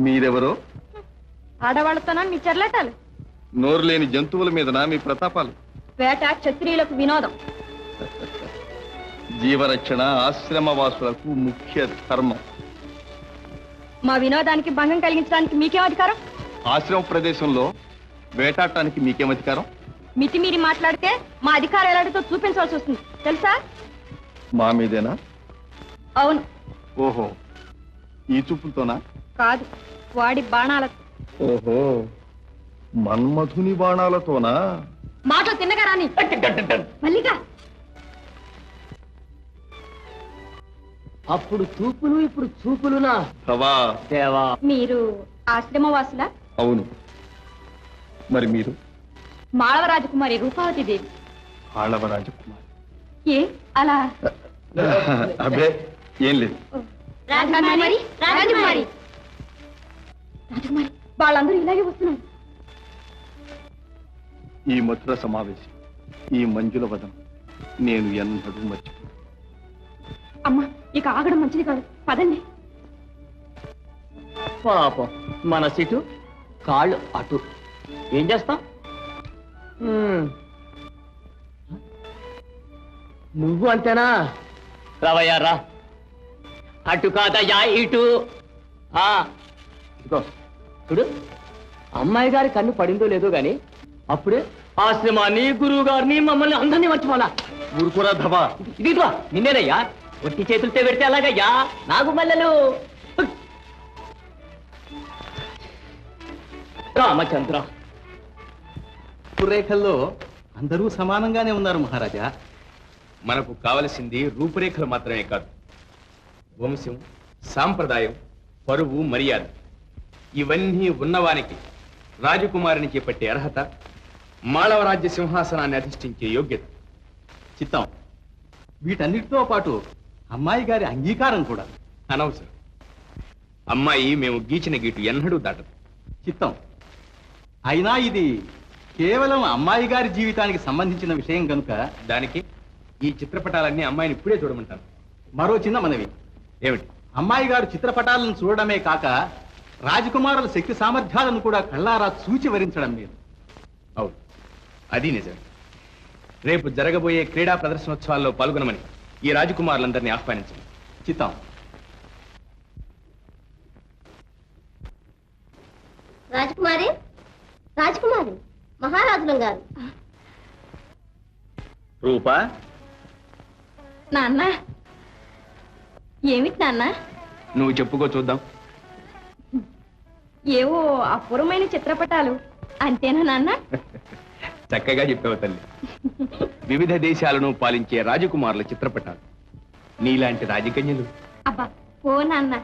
మీరెవరో? ఆడవాళ్లతోనా మీ చెర్లటాలు? నోరు లేని జంతువుల మీదనా మీ ప్రతాపాలు? వేట క్షత్రియులకు వినోదం. జీవరక్షణ ఆశ్రమవాసులకు ముఖ్య ధర్మం. మా వినోదానికి భంగం కలిగించడానికి మీకేం అధికారం? ఆశ్రమ ప్రదేశంలో వేటాడటానికి మీకేం అధికారం? మితిమీరి మాట్లాడితే మా అధికారం ఎలాంటితో చూపించవలసి వస్తుంది తెలుసా? మా మీదేనా? అవును. ఓహో, ఈ చూపులతోనా? కాదు, వాడి బాణాలతో. ఓహో, మన్మధుని బాణాలతోనా? మాటలు తిన్నగా రాని మల్లిగా. అప్పుడు చూపులు ఇప్పుడు చూపులునా? దేవా, మీరు ఆశ్రమవాసులా? అవును. మరి మీరు? మాళవ రాజకుమారి రూపావతి దేవి. ఆళవ రాజకుమారి. ఏ అలా? అబ్బే ఏం లేదు. రాజకుమారి రాజకుమారి రాజకుమారి వాళ్ళందరూ ఇలాగే వస్తున్నారు. ఈ మధుర సమావేశం, ఈ మంజుల వదనం నేను ఎన్నడూ మర్చిపో. అమ్మా, ఇక ఆగడం మంచిది కాదు, పదండి. పాపం మన సిటు కాళ్ళు అటు. ఏం చేస్తాం? నువ్వు అంతేనా? రావయ్యా రా. అటు కాదయ్యా ఇటు. ఇదిగో చూడు, అమ్మాయి గారి కన్ను పడిందో లేదో గాని అప్పుడే ఆశ్రమాన్ని, గురువు గారిని, మమ్మల్ని అందరినీ మర్చిపోవాలా? ఊరుకోరా ధవా. ఇదిగో నిన్నేనయ్యా. ఒట్టి చేతులతో పెడితే అలాగయ్యా. నాగు మల్లెలు. రామచంద్ర, రూపురేఖల్లో అందరూ సమానంగానే ఉన్నారు మహారాజా. మనకు కావలసింది రూపురేఖలు మాత్రమే కాదు, వంశం, సాంప్రదాయం, పరువు, మర్యాద ఇవన్నీ ఉన్నవానికి రాజకుమారిని చేపట్టే అర్హత, మాళవ రాజ్య సింహాసనాన్ని అధిష్ఠించే యోగ్యత. చిత్తం. వీటన్నిటితో పాటు అమ్మాయి గారి అంగీకారం కూడా అనవసరం. అమ్మాయి మేము గీచిన గీటు ఎన్నడూ దాటదు. చిత్తం. అయినా ఇది కేవలం అమ్మాయి గారి జీవితానికి సంబంధించిన విషయం కనుక దానికి ఈ చిత్రపటాలన్నీ అమ్మాయిని ఇప్పుడే చూడమంటాను. మరో చిన్న మనవి. ఏమిటి? అమ్మాయి గారు చిత్రపటాలను చూడడమే కాక రాజకుమారుల శక్తి సామర్థ్యాలను కూడా కళ్ళారా చూచి వరించడం మీరు. అవును, అది నిజమే. రేపు జరగబోయే క్రీడా ప్రదర్శనోత్సవాల్లో పాల్గొనమని ఈ రాజకుమారులందరినీ ఆహ్వానించండి. చిత్తం. రాజకుమారి, రాజకుమారి, మహారాజులం గారు. రూపా, నాన్న, ఏమిటి నాన్న? నువ్వు చెప్పుకో చూద్దాం. ఏవో అపూర్వమైన చిత్రపటాలు అంతేనా నాన్న? చక్కగా చెప్పావు తల్లి. వివిధ దేశాలను పాలించే రాజకుమారుల చిత్రపటాలు, నీలాంటి రాజకన్యలు. అబ్బా ఓ నాన్న.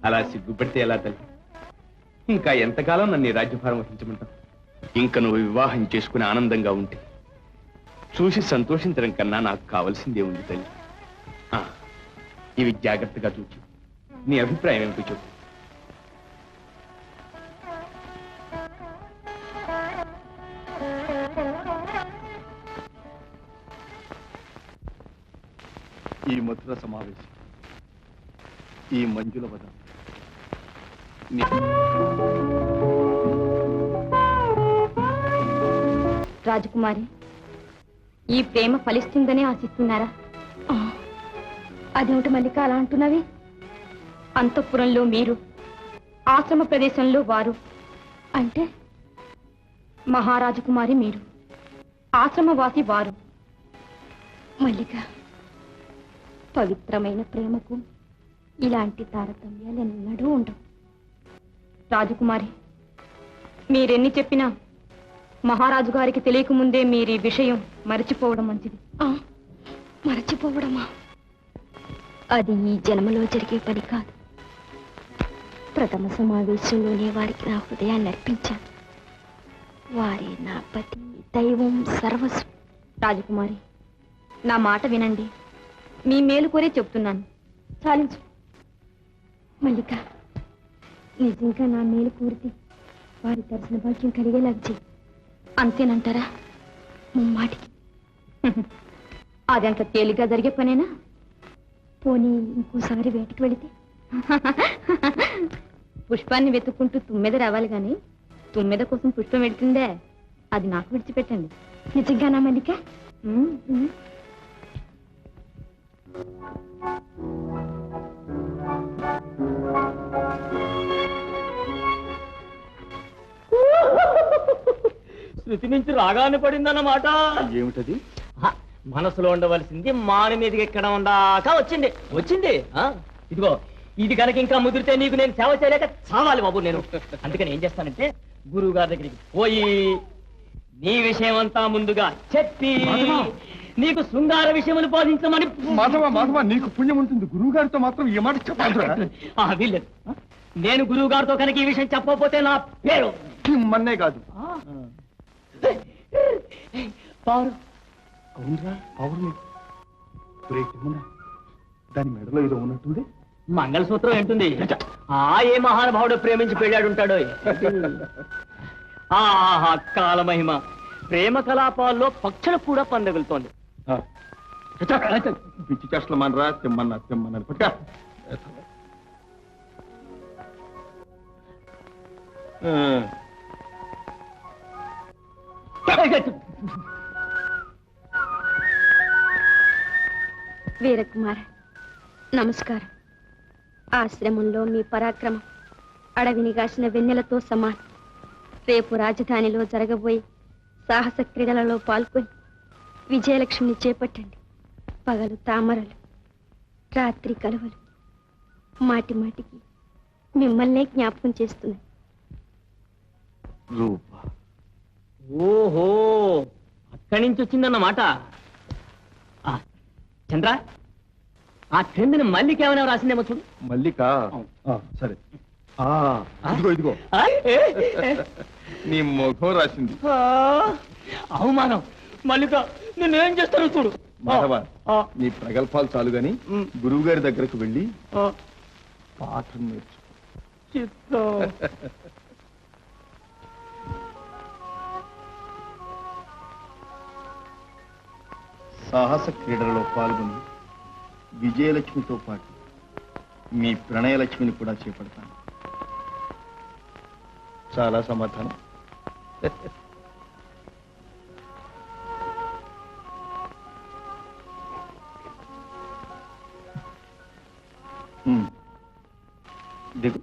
అలా సిగ్గుపడితే ఎలా తల్లి? ఇంకా ఎంతకాలం నన్ను ఈ రాజ్యభారం వహించమంటావు? ఇంకా నువ్వు వివాహం చేసుకుని ఆనందంగా ఉంటే చూసి సంతోషించడం కన్నా నాకు కావలసిందే ఉంది తల్లి. ఇవి జాగ్రత్తగా చూచి నీ అభిప్రాయం ఏమిటో చెప్పు. ఈ మధుర సమావేశం, ఈ మంజుల వదనం రాజకుమారి, ఈ ప్రేమ ఫలిస్తుందని ఆశిస్తున్నారా? అదేమిటి మల్లిక అలా అంటున్నవి? అంతఃపురంలో మీరు, ఆశ్రమ ప్రదేశంలో వారు. అంటే మహారాజకుమారి మీరు, ఆశ్రమవాసి వారు. మల్లిక, పవిత్రమైన ప్రేమకు ఇలాంటి తారతమ్యాలు ఎన్నడూ ఉండవు. రాజకుమారి, మీరెన్ని చెప్పినా మహారాజు గారికి తెలియకముందే మీరు ఈ విషయం మరచిపోవడం మంచిది. మరచిపోవడమా? అది ఈ జన్మలో జరిగే పని కాదు. ప్రథమ సమావేశంలోనే వారికి నా హృదయాన్ని అర్పించాను. వారే నా పతి, దైవం, సర్వస్వం. రాజకుమారి, నా మాట వినండి. మీ మేలు కోరే చెప్తున్నాను, చాలించు. మల్లిక, నిజంగా నా మేలు కోరితే వారి దర్శన భాగ్యం కలిగేలాగా చెయ్యి. అంతేనంటారా? ముమ్మాటికి. అదంత తేలిగ్గా జరిగే పనేనా? పోనీ ఇంకోసారి వేటకి వెళితే పుష్పాన్ని వెతుక్కుంటూ తుమ్మెద రావాలి గాని తుమ్మెద కోసం పుష్పం వెళ్తుందే అది నాకు విడిచిపెట్టండి. నిజంగానా మల్లిక? శృతి నుంచి రాగానే పడిందన్నమాట. ఏమిటది? మనసులో ఉండవలసింది మాన మీదకి ఎక్కడం దాకా వచ్చింది వచ్చింది. ఇదిగో ఇది కనుక ఇంకా ముదిరితే నీకు నేను సేవ చేయలేక చావాలి బాబు నేను. అందుకని ఏం చేస్తానంటే గురువు గారి దగ్గరికి పోయి నీ విషయం అంతా ముందుగా చెప్పి నీకు శృంగార విషయములు బోధించమని. మాధవ నీకు పుణ్యం ఉంటుంది, గురువు గారితో మాత్రం ఈ మాట చెప్పాలి. వీల్లేదు. నేను గురువు గారితో కనుక ఈ విషయం చెప్పకపోతే నా పేరు మన్నే కాదు. పారు. అవునరా పౌర్ణమి. దాని మెడలో ఏదో ఉన్నట్టుంది. మంగళసూత్రం ఏంటుంది? ఏ మహానుభావుడు ప్రేమించి పెళ్ళాడుంటాడో. ఆహా కాలమహిమ. ప్రేమ కలాపాల్లో పక్షులకు కూడా పందగులుతోంది. పిచ్చి చేష్టలు మనరా. తెమ్మన్నా పట్టుగా. వీరకుమార నమస్కారం. ఆశ్రమంలో మీ పరాక్రమం అడవిని కాసిన వెన్నెలతో సమానం. రేపు రాజధానిలో జరగబోయే సాహస క్రీడలలో పాల్గొని విజయలక్ష్మిని చేపట్టండి. పగలు తామరలు, రాత్రి కలువలు మాటి మాటికి మిమ్మల్నే జ్ఞాపకం చేస్తున్నాయి. ఓహో అక్కడి నుంచి వచ్చిందన్నమాట. చంద్ర ఆ క్రిందని మల్లికేమైనా రాసిందేమో చూడు. మల్లిక సరే. ఇదిగో నీ ముఖం రాసింది. అవమానం. మల్లిక నిన్నేం చేస్తాను చూడు. మాధవ నీ ప్రగల్భాలు చాలు గాని గురువు గారి దగ్గరకు వెళ్ళి పాఠం నేర్చు. సాహస క్రీడలలో పాల్గొని విజయలక్ష్మితో పాటు మీ ప్రణయలక్ష్మిని కూడా చేపడతాను. చాలా సమాధానం. దిగు.